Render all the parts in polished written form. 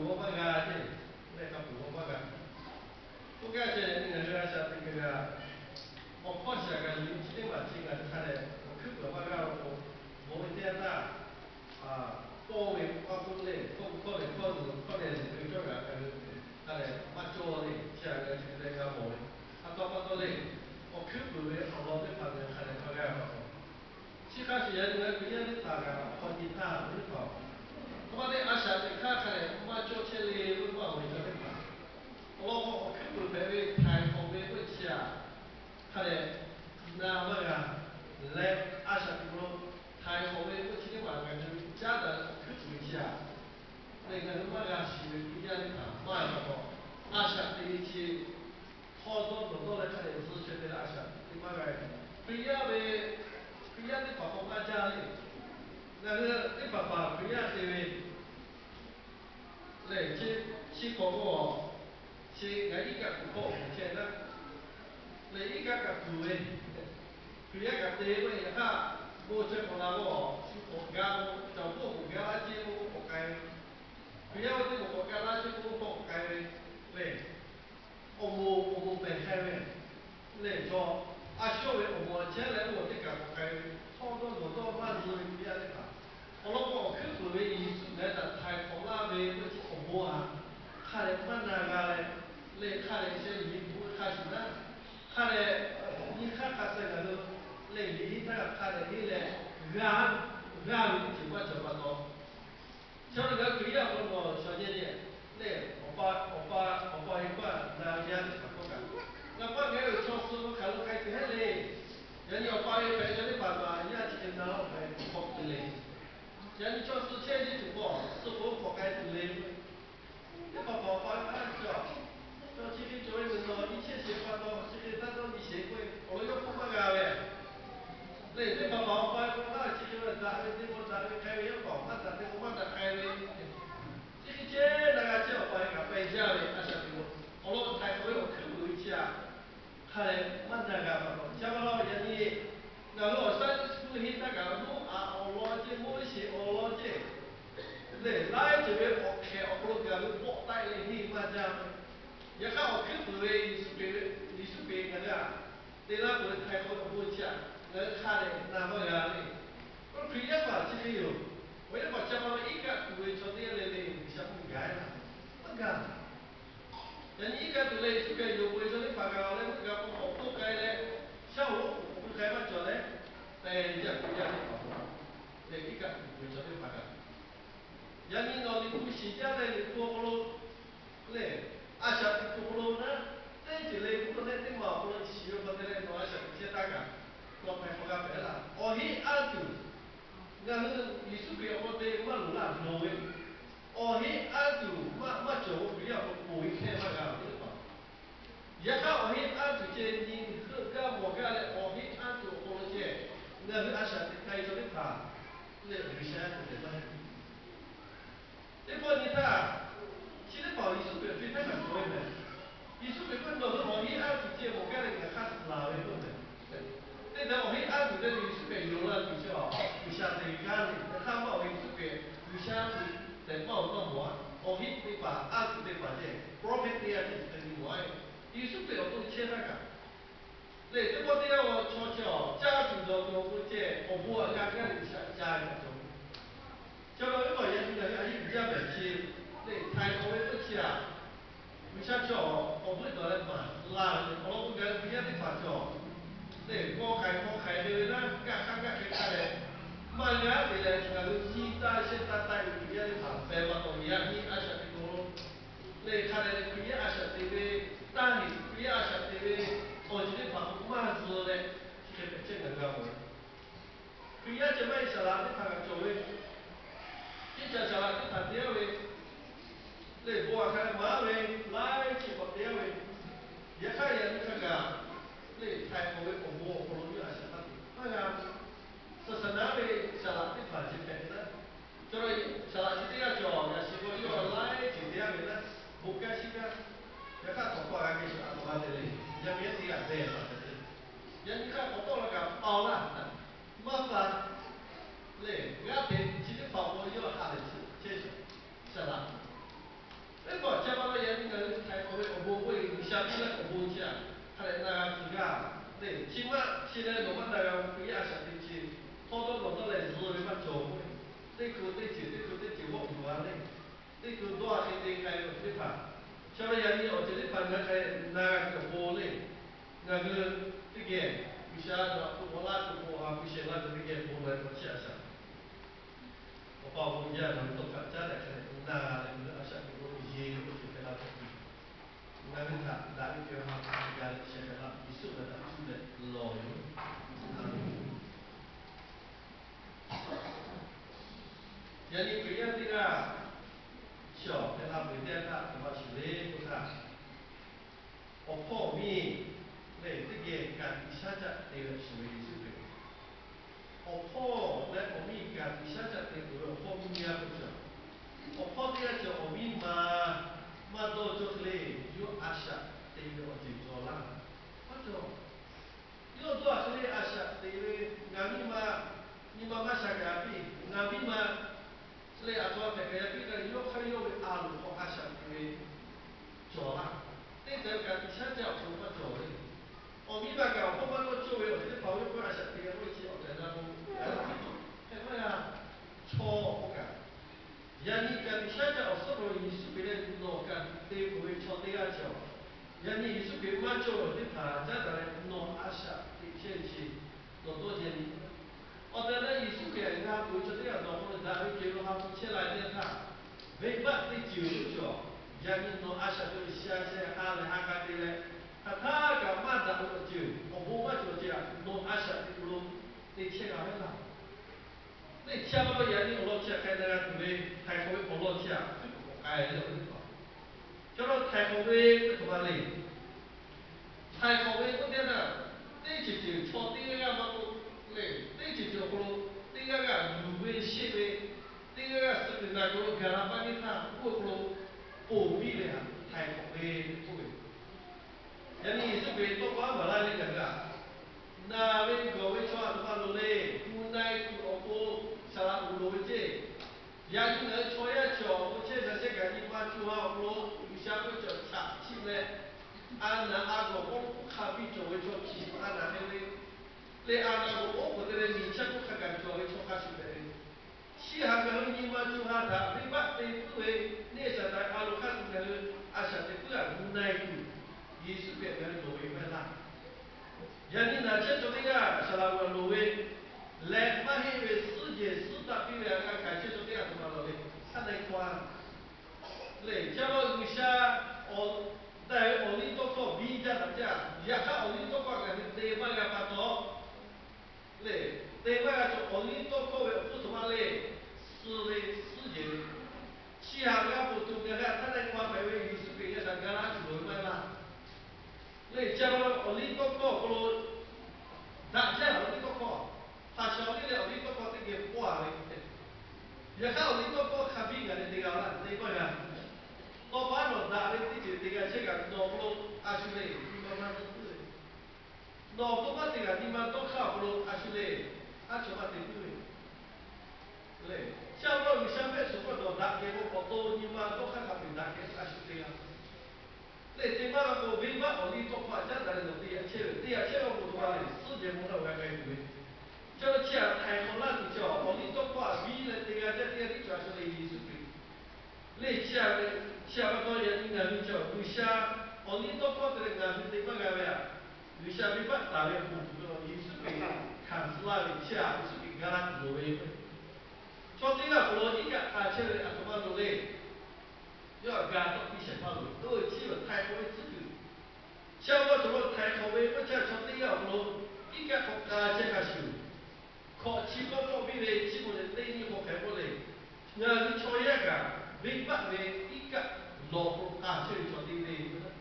我们个这，那个我们个，不干这那个像这个，我考起来个零七零八七个他的，我去过那个我现在多位考公嘞，考的对这个他的马脚嘞，像个这个我，他多嘞，我去过的好多的朋友他的那个。其他是人个不要的大个，好其他不是好。他妈的阿啥子看看嘞，他妈叫起来不嘛会叫的嘛。我去过台湾台风的过去看嘞，那么个来阿啥子不？台风的过去的话，感觉家的去过去那个他妈个是不一样的嘛那个阿啥的一些好多来看嘞，是觉得阿啥，他妈个不一样的。佢一啲爸爸媽家咧，那个啲爸爸佢一係嚟去嗰個，去我依家嗰個唔聽啦，你依家個做嘅，佢一個地位一下，冇出過啦個，國家就冇國家啦，只冇國家，佢一個啲國家啦，只冇國家咧，我冇被開咧，嚟做阿小嘅我前來我啲個國家，好多萬字嘅嘢嚟㗎。我老去过的艺术来的太空那边不是恐怖看的蛮那个嘞，来看的一些衣服看是那，看的你看是个都，来里那个看的你嘞，俺就把多，像那个贵阳我小姐姐，来我把一块那家的不干，那把那个超市我看了开始很嘞，人家把一百的办法，人家这个拿了来不的嘞。人家是前几句话，是否活该之类的？你爸爸把他叫，叫这个作为人咯，一切写法到这个当中你写过，我要不干嘞。你爸爸把他这个咋的？我咋的开会要搞？他咋的？我咋开会？这个钱那个叫把一个白家的，他晓得不？我太会我去过一次他嘞蛮那个不？像我老人家。那老三出去那个路我这某些我这，对，来这边我开我个我带了你嘛家，也看我去不为你是别个的，对啦，我开好多钱，那看的那么个嘞，我可以把这个有，我要把这么一个不会做的嘞嘞，想不干了，不干。人一个对嘞，这个有为做的发个嘞，这个不该嘞，像我不开发做嘞。在这国家的保护，在一个为着的发展，人民老的不是家的的多不咯，嘞，阿啥的多不咯呢？在这里不能的嘛，不能需要不能的多阿啥的些大个，我拍发个白了，哦嘿阿杜，那是艺术表我的马路啦，路的，哦嘿阿杜嘛做不要不会开发个，对吧？也看我嘿阿杜这你个我个嘞，我嘿阿杜我这。那是阿啥的开着的卡，那留下来的嘛。这不你看，现在搞艺术表最太难做的，艺术表不都是我一按直接我干那个卡是哪位做的？那在我一按住的艺术表有了比较，不像这一干的，那看我艺术表不像是在报那么，我一得把按住的把这 profit 的啊就是另外，艺术表都切那个。对，这么的我悄悄家庭当中不见，我不按家里家里中，叫到一个人那个一家本去，对，太多的不去不想叫，我不得来嘛，拉的，我不跟别的发叫，对，我开的那干的，慢点回来，那个鸡蛋现在带别的发，白话东西你阿啥的多，对，看来别阿啥的呗，但是别阿啥的呗。我今天把慢子嘞，这个干活。不要就买下来，你看看作为，你讲下来，你看第二位，你我看马位来去跑第二位，也看人看看，你太好的我容易啊，什么的，那个是哪位下来你看就变的，就是下来是这样叫，也是我要来去第二位呢，不干是干，也看头发给是按照的嘞，也别这样对了。人家看我到了个包了，麻烦，嘞，俺得今天跑过要下来去，这是，是现在我们大家不要想的去，好多老早来是为嘛做会，这个我不玩嘞，这个多少天开我这盘，像那样子我这盘那个玻璃，那个这个不晓得我拉不过啊，不晓得这个玻璃我写上，我把我家人都看家的看，那那啥我爷我就给他做。那个他那个叫他家现在他一手的他住的老人，人家不要这个小，给他不要他，他去嘞不他，我泡面，嘞这个干一下子这个属于是对，我泡来泡面干一下子这个泡面也不叫，我泡这个叫泡面嘛到这里有阿啥，这个我就做了，我做。有多少个阿啥？因为俺们嘛，你妈妈啥个比？俺们嘛，嘞阿多那个比个有还有阿鲁和阿啥因为做啦，那这个以前叫什么做的？我明白个，我们那作为我这朋友过来啥，这个问题我在那种，哎么呀，错不干。人家干现在我是不是艺术别的弄干，对不会错对啊叫。人家艺术别嘛做的他，再来弄阿啥的天气，弄多天里。我在那艺术别人家不是这样弄，或者咱们结果他不起来的他，没办的就叫，人家弄阿啥就是下下阿来阿干的嘞，他干嘛的就，我不嘛就这样弄阿啥的不弄，你切干没啦？那切那么严的，我老切开那个对不？太口味我老切，哎，这个地方，叫做太口味这个嘛嘞。太口味不点呢，这就炒这个嘛不嘞，这就不咯，这个卤味、鲜味，这个是那个给他把你看，不咯，保密的太口味不味。人家是被多瓜不来的那个，那边各位说什么路嘞？湖南古坡啥啦路路这，人家说呀叫，不切那些个地方就好咯，有些个叫茶气嘞。阿那阿个我咖啡作为做皮，阿那那嘞，嘞阿那个我觉得嘞，你吃不看干作为做咖啡的。西汉个你嘛做下他，你把对不为，你现在阿鲁看那个阿啥的不然无奈乎，也是别个作为没啦。人家那些做那个啥啦个作为，来嘛因为世界四大比来个感觉做这样子嘛了嘞，他那块，嘞，叫我有些哦。在我们多个比较大家，也看我们多个个对方个巴多，嘞，对方个就我们多个个不什么嘞，世界的，其他个不同个他那块排位艺术品个啥个啦，就没啦，嘞，叫我们多个个咯，大家我们多个，他小的了我们多个这个挂嘞，也看我们多个咖啡个的这个啦，对方个。我把罗大的这些这个这个脑部阿修嘞，你慢慢的对，脑部把这个你们都看不咯阿修嘞，阿什么对不对？对，像我们相反什么都打给我，都你们都看他们打给阿修这样。对，这把个没把我们都发展的这样切，这样切个不多嘞，世界不能外面对。叫切太好了，就叫我们都把米的这个这你主要是的艺术品。你下不多人应该比较有下，我你多过的人家对方个呀，有下比把大的不多，也是被看出来的下，也是被个人作为。说这个不罗一个啊，这个啊什么路嘞？要干到一些道路，都基本太过于自由。像我什么太口味，我讲说这个不罗一个国家这个是，靠几个方面的基本的对你和开过来，那你创业个。明白的一个老婆啊，这里做对的，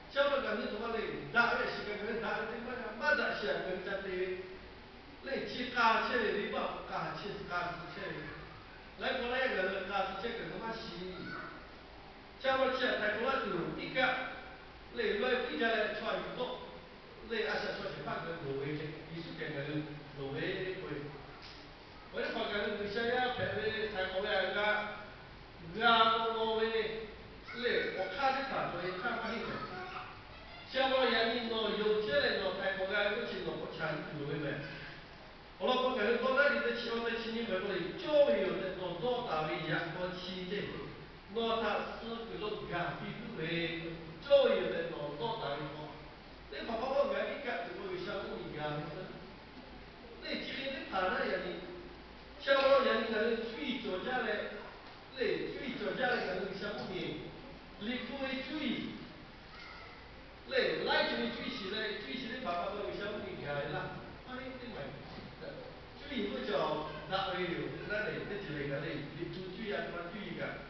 像那个你怎么嘞？大约是个人大约怎么样？马达是个人在对，来去干起来的吧，干起是干起来的，来过来个人干这个他妈西，像我去泰国那就一个，来回家来穿衣服，来阿些穿些ผ้า个挪威的，艺术点个挪威会，我就发觉你想要排位泰国那个。我为嘞，我看的看，所以看不清楚。像我眼睛喏，有些人喏，泰国个有些喏不强，那他是个种咖啡不为，做有的弄到大一方，你爸爸我眼里看就会想不一样的，你今天你谈那样的，像我人家那水做家嘞，你水做家嘞那个想不明，你不会水，你来就水是嘞，水是你爸爸我想不明白啦，啊你买，水不叫哪位了，那嘞那就那个嘞，你做水啊，什么水个？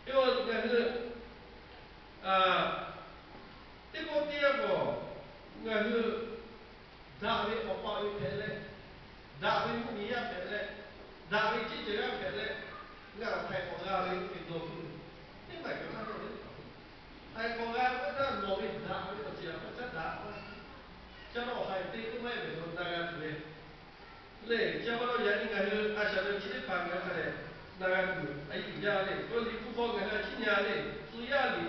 因为那个这个第二个，那个大卫我包一片嘞，大卫不一样片嘞，大卫这样片嘞，那太空大卫很多份，你买个那个嘞，太空大卫那罗宾大卫我讲我真大，讲到海底都买没有那个对。嘞，讲到人家个阿晓得今天办个啥嘞？那个哎呀嘞，我你不放个那今年嘞，主要哩，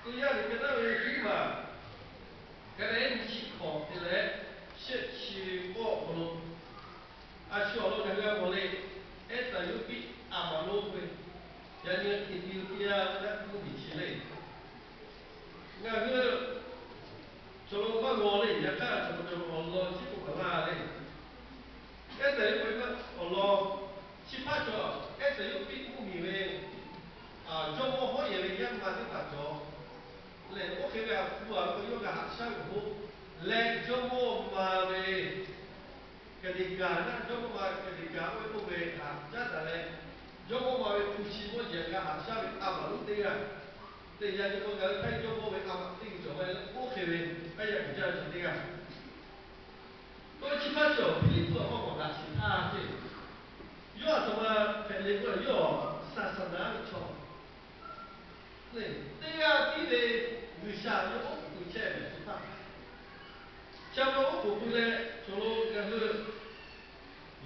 主要哩跟那位对嘛？跟那你去考的嘞，去过不咯？啊，去了那个我嘞，哎，咱有比阿马路会，人家一丢丢啊，那不比起嘞。那个，从我嘞，也看从我基本上嘞。哎，等于为么？哦，七八角，哎，等于比不米为周末好也为一嘛的八角，来，我这个富啊，我有个下个户，来周末嘛为，个的干那周末嘛个的干为不为啊，咋的嘞？周末嘛为夫妻我讲个下为阿妈路对呀，对呀，就我个看周末为阿妈对周末我这为，哎呀，不叫是对呀。我七八角，皮肤好好的，其他的。要什么反正我要三哪个桥，对呀，比的有下有不钱的是吧？像我不回来，从那个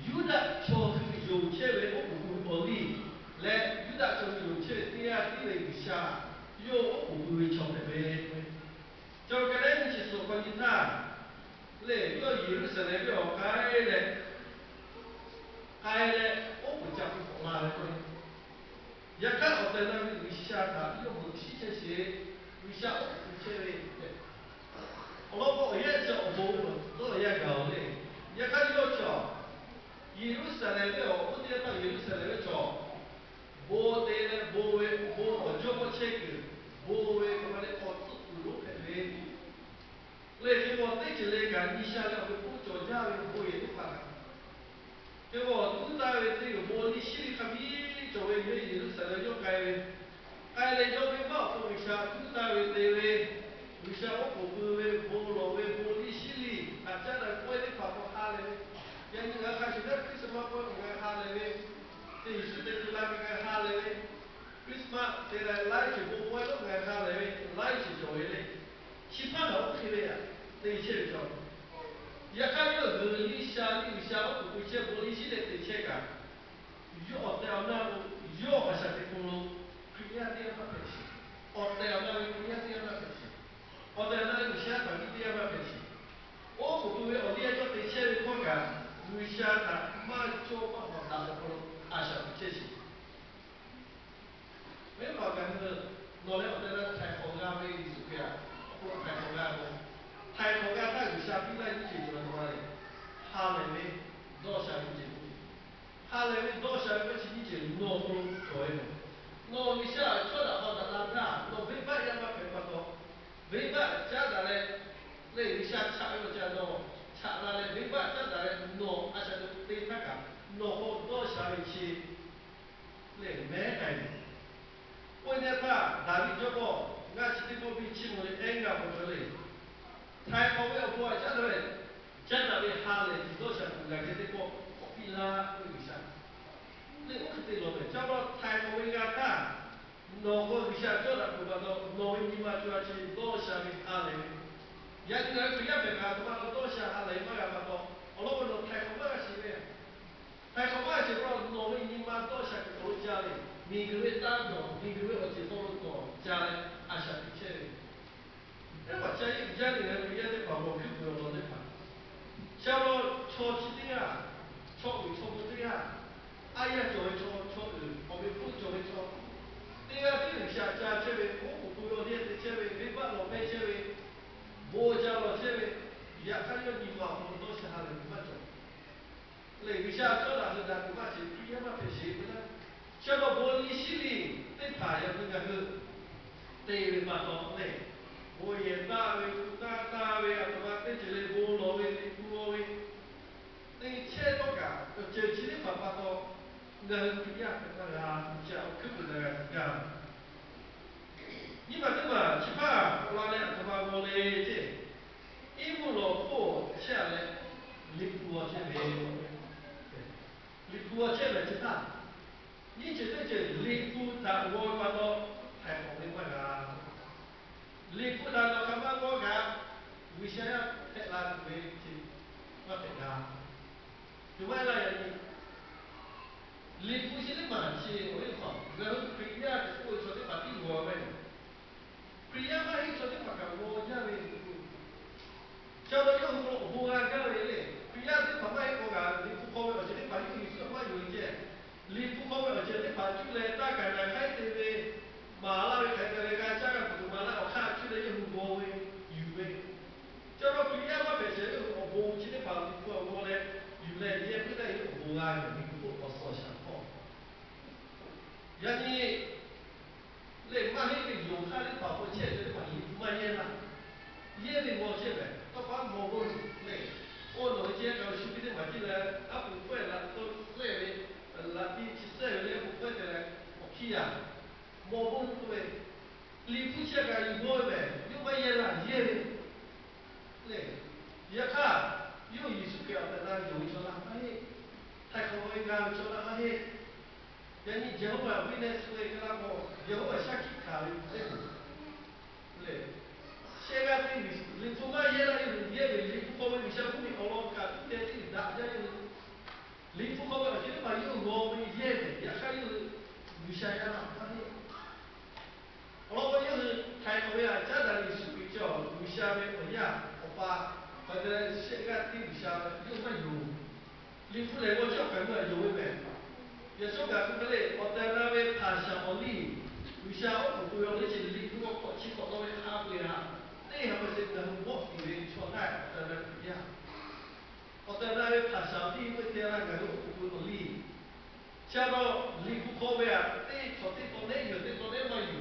有的桥是有钱的，我不会理，来有的桥是有钱，对呀，比的有下，有我不会桥的呗。就刚才你去说关于他，来要有时来要改嘞，改嘞，我不讲不拿来说。也看到在那个有下他，有某些这些有下有些嘞，我老婆也叫我做也搞嘞，也看要叫，一路上来的哦，我这到一路上来的叫，我对了，我叫我切个，我为他妈的我自己路开的，来给我对起来干，你想要的不叫家的我也不办。结果都在这个玻璃心里看比作为原因是什么要改的，改了要被报复一下，都在为这位，为啥我不为菠萝为玻璃心里，啊，这样我也跑不下来的，人家开始那为什么我不下来的？这是这就那个下来的，为什么现在来去不我都不下来的，来去作为的，其他的 OK 的呀，这一切叫。也看有个理想，理想我不会写玻璃心的对切干，要到那个要不下的公路，肯定得要开始，到那个肯定得要开始，到那个写管理得要开始，我不会我连个对切的光干，理想他马上把我拿的公路按下去切去，没法干是，老了我在那太好干没意思个呀，我太好干不，太好干那理想比那以前就什么嘞？哈来的多少一节，哈来的多少个星期诺不左右，诺一下做了好的让他，诺没办法把赔不多，没办加上来，那一下差又加诺，差那来没办加上来诺，而且都对他讲，诺好多少一期，那没改的，关键他哪里做过，俺是的不比起我的恩个不得嘞，太好要过加上来。加上为哈嘞，多少人家的过比拉会有啥？那我肯定老的，加上泰国为个看，那个一下做了不把到，那为你嘛就要去多少为哈嘞？人家不要别个，他妈多少哈嘞，我也不到，我老婆泰国嘛是的，泰国嘛是不知道那为你嘛多少个国家嘞，每个月单着，每个月我接多少家嘞，按下一切嘞。哎，我家里人也得跑过去，不要老得看。像我抄起的呀，抄不对呀，哎呀，作为抄，后面不作为抄， tê mà đó này ôi hiện ta về ta về à tụi ta chỉ lấy vô lò về đi cua về này chết tất cả rồi chơi chỉ lấy phạt phạt đó gần cái gì cái là chào cứ bị là cái nhưng mà thế mà chỉ怕là này tụi ta vô lấy chứ一不老破下来，你我这边，你我这边知道，你觉得这你不打我把到太好的嘛个，你不打到干嘛我个，为啥要太拉回去，我得个，就为了人，你不是的嘛是我跟你讲，然后培养的我说的把地我们，培养嘛一说的把个我家的。Cho nó dùng bộ vô ga cái này này, bây giờ thì phải mấy cô gái đi phụ không ở trên cái bản hình sự mà dùng chứ, đi phụ không ở trên cái bản chữ này ta cái này khai thì về mà là cái này cái chắc là tụi mà là ở khác chữ này dùng vô về dùng về, cho nó bây giờ mà phải sử dụng vô trên cái bản phụ vô này dùng này thì bây giờ dùng vô ga cái mình cũng có so sánh không, yani lấy mà cái dùng khai cái bảo hộ chế cái bản hình mà như là ये भी मौजे में तो बात मोगो नहीं ओ नोचे का शुभी ने मची ले अब ऊपर ला तो ले ले ला ती चिसे ले ऊपर ते ले ओकिया मोगो तो में लिपुचे का युगो में यो में ये ला ये ले ये का यो यीशु के अपने ना यो चला है太空一个做了嘛嘿，人家结婚为呢是为个那个结婚下去考虑对。现在对你不管也来有也为你不可能你像不你好了看今天这大家有你不可能现在把有我们也的也还有有些人啊他的我们就是开口呀家长的是比较有些的我呀我把反正现在对有些有没有你不来我就感觉有没有时候感觉嘞我在那边爬山我里有些我不用那些你如果跑去跑到那咖啡啊那还不是能我以为错爱在那不一样，我在那边爬山地会在那个不努力，像到你不靠边啊，那昨天昨天有的昨天没有，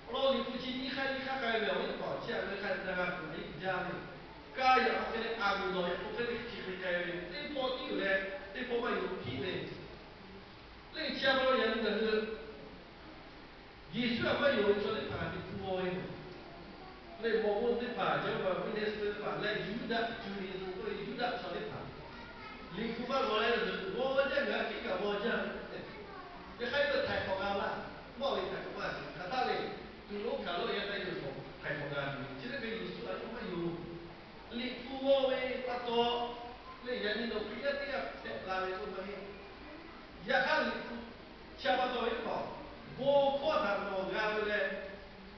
我你不去你看看了我就跑去啊，你看那个你家的，家也不给你安慰了，也不给你提回开的，那跑地嘞，那跑嘛有屁嘞，那家不人那是，你虽然没有说的爬的多的。那我们的话，就我们那是话，那有的就是说有的说的话，你不把我来是，我这个这个我这，这还有太高了，莫为太高了，他那里就路看路也得有从太高了，这个意思啊，我们有，你不我为不多，那人家都不要这样，那里什么的，也看你下不到一个，我看他们干的。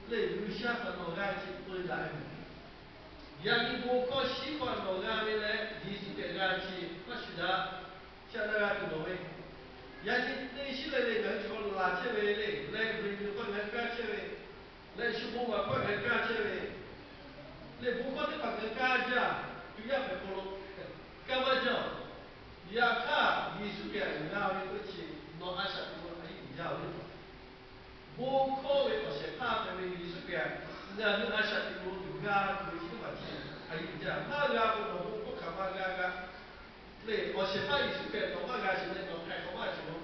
那有些很多人是不然的，人家不靠习惯老干的嘞，艺术的人是不是的，像那个多位，人家那些的人就垃圾位嘞，来人就不能干起来，来是不嘛不能干起来，来不可能把人干家，就要被不了，干嘛讲？也看艺术的人家的东西，拿阿啥子我还一样的。不可为那些他们的艺术家，那阿啥的我就干可以的嘛去，还有这马家不能不看马家个，那那些他艺术家，那马家现在都开个嘛去，我